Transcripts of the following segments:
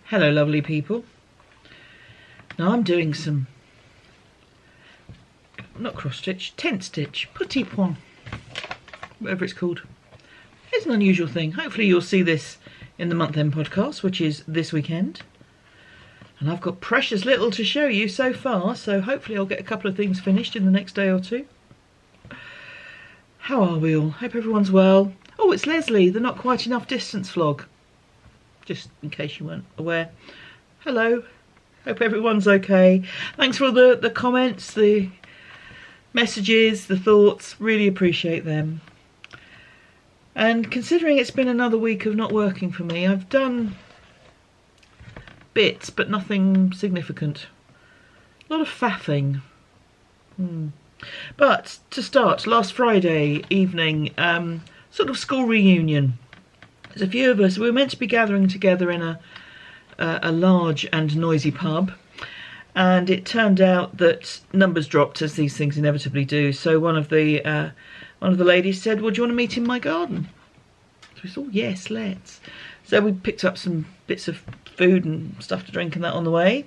Hello lovely people. Now I'm doing some, not cross stitch, tent stitch, petit point, whatever it's called. It's an unusual thing. Hopefully you'll see this in the month end podcast, which is this weekend. And I've got precious little to show you so far, so hopefully I'll get a couple of things finished in the next day or two. How are we all? Hope everyone's well. Oh, it's Lesley, the Not Quite Enough Distance vlog. Just in case you weren't aware. Hello. Hope everyone's okay. Thanks for all the comments, the messages, the thoughts. Really appreciate them. And considering it's been another week of not working for me, I've done bits, but nothing significant. A lot of faffing. But to start, last Friday evening, sort of school reunion. There's a few of us. We were meant to be gathering together in a large and noisy pub, and it turned out that numbers dropped, as these things inevitably do. So one of the ladies said, "Well, do you want to meet in my garden?" So we thought, yes, let's. So we picked up some bits of food and stuff to drink and that on the way,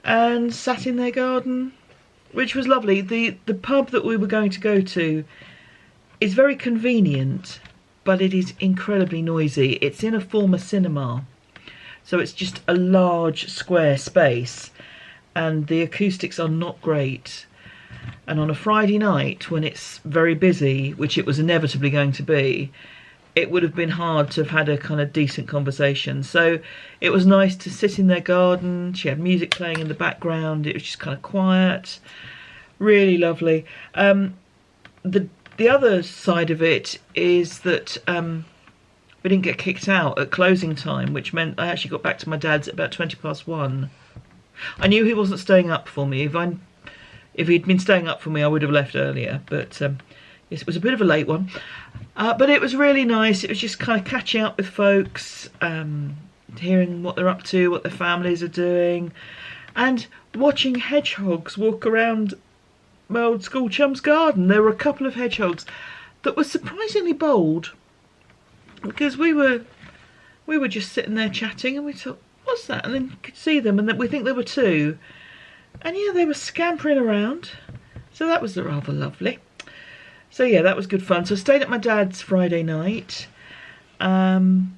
and sat in their garden, which was lovely. The pub that we were going to go to is very convenient, but it is incredibly noisy. It's in a former cinema, so it's just a large square space, and the acoustics are not great. And on a Friday night when it's very busy, which it was inevitably going to be, it would have been hard to have had a kind of decent conversation. So it was nice to sit in their garden. She had music playing in the background. It was just kind of quiet, really lovely. The other side of it is that we didn't get kicked out at closing time, which meant I actually got back to my dad's at about 1:20. I knew he wasn't staying up for me. If he'd been staying up for me, I would have left earlier. But yes, it was a bit of a late one. But it was really nice. It was just kind of catching up with folks, hearing what they're up to, what their families are doing, and watching hedgehogs walk around my old school chum's garden. There were a couple of hedgehogs that were surprisingly bold, because we were just sitting there chatting, and we thought, what's that? And then could see them, and then we think there were two, and yeah, they were scampering around. So that was rather lovely. So yeah, that was good fun. So I stayed at my dad's Friday night, and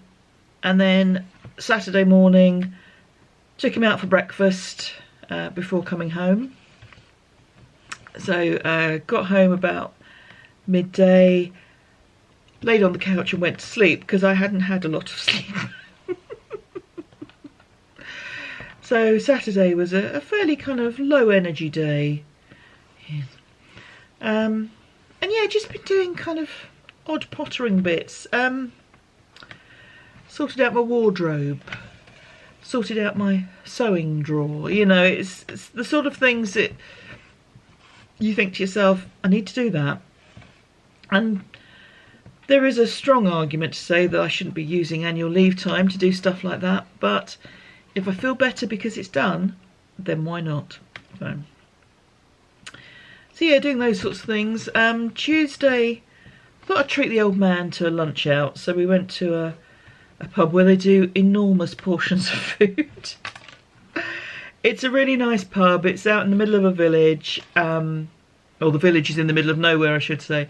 then Saturday morning took him out for breakfast before coming home. So got home about midday, laid on the couch and went to sleep, because I hadn't had a lot of sleep. So Saturday was a fairly kind of low energy day. Yeah. And yeah, just been doing kind of odd pottering bits. Sorted out my wardrobe, sorted out my sewing drawer. You know, it's the sort of things that you think to yourself, I need to do that. And there is a strong argument to say that I shouldn't be using annual leave time to do stuff like that, but if I feel better because it's done, then why not? So yeah, doing those sorts of things. Tuesday, I thought I'd treat the old man to a lunch out, so we went to a pub where they do enormous portions of food. It's a really nice pub. It's out in the middle of a village. Or the village is in the middle of nowhere, I should say.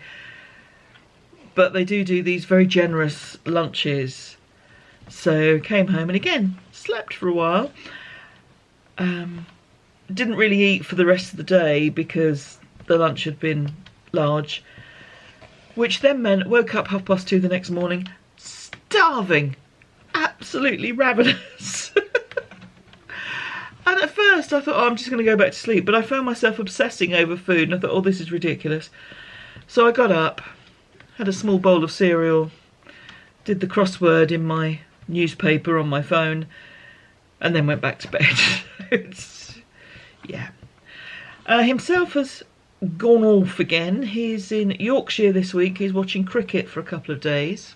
But they do these very generous lunches. So came home and again, slept for a while. Didn't really eat for the rest of the day because the lunch had been large. Which then meant, woke up 2:30 the next morning, starving. Absolutely ravenous. And at first I thought, oh, I'm just going to go back to sleep. But I found myself obsessing over food, and I thought, oh, this is ridiculous. So I got up, had a small bowl of cereal, did the crossword in my newspaper on my phone, and then went back to bed. Yeah. Himself has gone off again. He's in Yorkshire this week. He's watching cricket for a couple of days.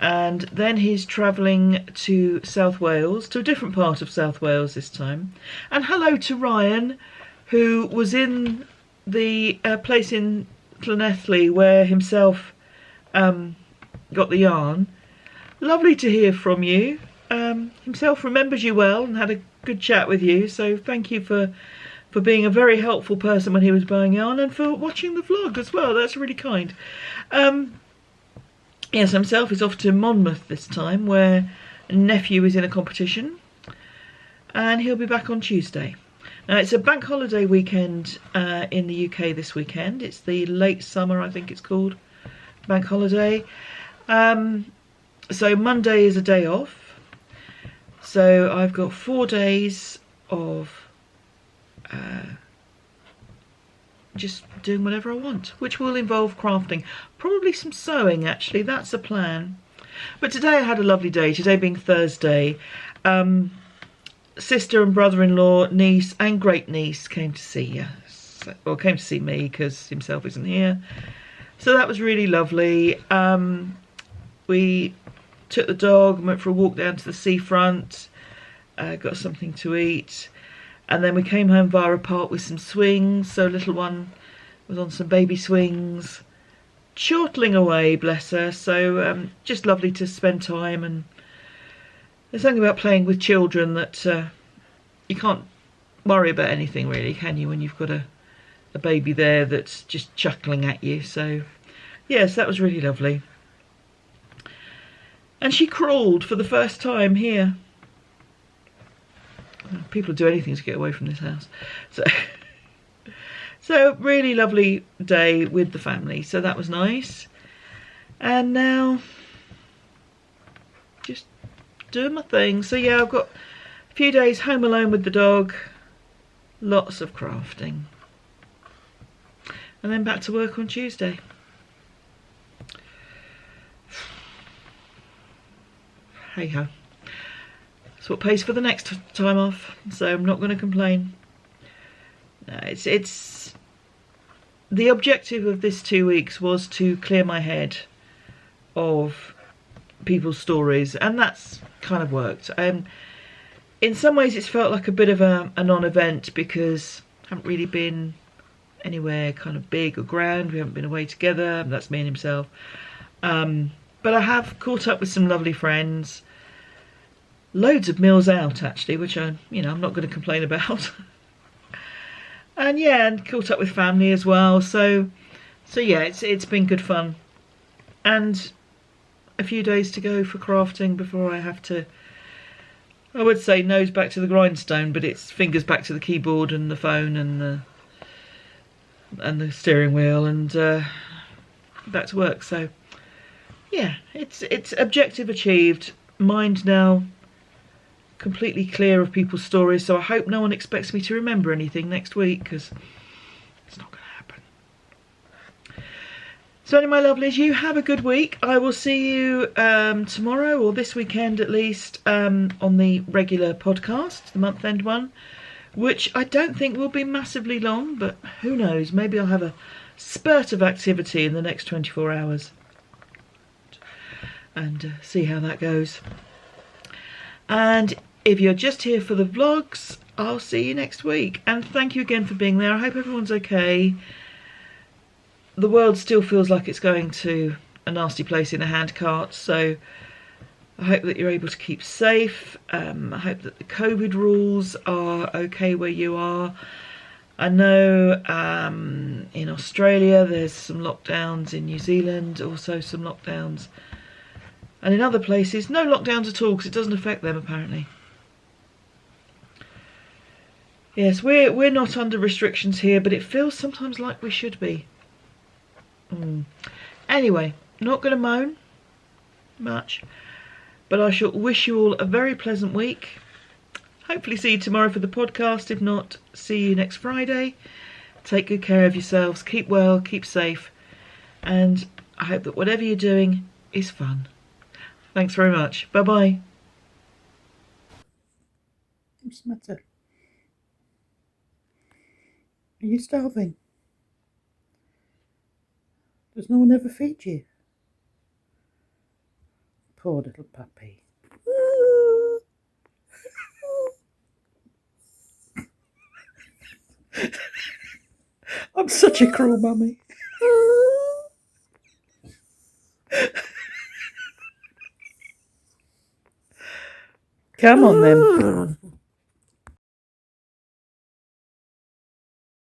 And then he's travelling to South Wales, to a different part of South Wales this time. And hello to Ryan, who was in the place in Lesley where himself got the yarn. Lovely to hear from you. himself remembers you well and had a good chat with you. So thank you for being a very helpful person when he was buying yarn, and for watching the vlog as well. That's really kind. Yes, himself is off to Monmouth this time, where a nephew is in a competition, and he'll be back on Tuesday. Now, it's a bank holiday weekend in the UK this weekend. It's the late summer, I think it's called, bank holiday. So Monday is a day off. So I've got 4 days of just doing whatever I want, which will involve crafting. Probably some sewing, actually. That's a plan. But today I had a lovely day, today being Thursday. Sister and brother-in-law, niece and great-niece came to see us. Well, came to see me because himself isn't here. So that was really lovely. We took the dog and went for a walk down to the seafront, got something to eat. And then we came home via a park with some swings. So little one was on some baby swings, chortling away, bless her. So just lovely to spend time. And there's something about playing with children that you can't worry about anything really, can you, when you've got a baby there that's just chuckling at you. So yes, that was really lovely. And she crawled for the first time here. People do anything to get away from this house. So really lovely day with the family. So that was nice. And now just doing my thing. So yeah, I've got a few days home alone with the dog. Lots of crafting. And then back to work on Tuesday. Hey ho. That's what pays for the next time off, so I'm not going to complain. No, it's the objective of this 2 weeks was to clear my head of people's stories, and that's kind of worked. In some ways it's felt like a bit of a non-event because I haven't really been anywhere kind of big or grand. We haven't been away together. That's me and himself. But I have caught up with some lovely friends. Loads of meals out actually, which I'm not going to complain about. And yeah, and caught up with family as well. So yeah, it's been good fun. And a few days to go for crafting before I have to, I would say nose back to the grindstone, but it's fingers back to the keyboard and the phone and the steering wheel and back to work. So yeah, it's objective achieved. Mind now completely clear of people's stories, so I hope no one expects me to remember anything next week, because it's not going to happen. So anyway, my lovelies, you have a good week. I will see you tomorrow, or this weekend at least, on the regular podcast, the month end one, which I don't think will be massively long, but who knows, maybe I'll have a spurt of activity in the next 24 hours and see how that goes. And if you're just here for the vlogs, I'll see you next week. And thank you again for being there. I hope everyone's okay. The world still feels like it's going to a nasty place in a handcart, so I hope that you're able to keep safe. I hope that the COVID rules are okay where you are. I know in Australia there's some lockdowns, in New Zealand also some lockdowns, and in other places no lockdowns at all because it doesn't affect them apparently. Yes, we're not under restrictions here, but it feels sometimes like we should be. Anyway, not going to moan much, but I shall wish you all a very pleasant week. Hopefully see you tomorrow for the podcast. If not, see you next Friday. Take good care of yourselves. Keep well, keep safe. And I hope that whatever you're doing is fun. Thanks very much. Bye-bye. What's the matter? Are you starving? Does no one ever feed you? Poor little puppy. I'm such a cruel mummy. Come on then.